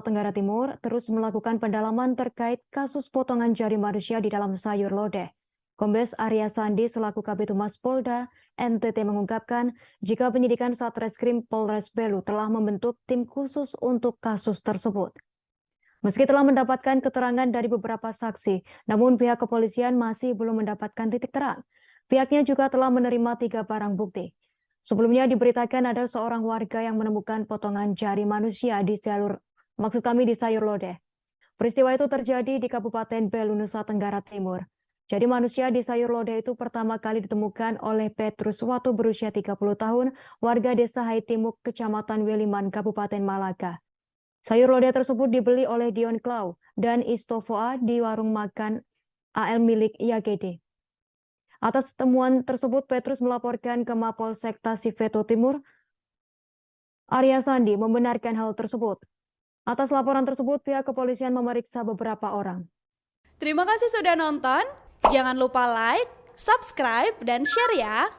Tenggara Timur terus melakukan pendalaman terkait kasus potongan jari manusia di dalam sayur lodeh. Kombes Arya Sandi selaku Kabid Humas Polda NTT mengungkapkan jika penyidikan Satreskrim Polres Belu telah membentuk tim khusus untuk kasus tersebut. Meski telah mendapatkan keterangan dari beberapa saksi, namun pihak kepolisian masih belum mendapatkan titik terang. Pihaknya juga telah menerima 3 barang bukti. Sebelumnya diberitakan ada seorang warga yang menemukan potongan jari manusia di sayur lodeh. Peristiwa itu terjadi di Kabupaten Belu, Nusa Tenggara Timur. Jadi manusia di sayur lodeh itu pertama kali ditemukan oleh Petrus Watu berusia 30 tahun, warga desa Haitimuk, Kecamatan Weliman, Kabupaten Malaga. Sayur lodeh tersebut dibeli oleh Dion Klau dan Istofoa di warung makan AL milik YGD. Atas temuan tersebut, Petrus melaporkan ke Mapolsek Tasifeto Timur. Arya Sandi membenarkan hal tersebut. Atas laporan tersebut, pihak kepolisian memeriksa beberapa orang. Terima kasih sudah nonton. Jangan lupa like, subscribe, dan share ya.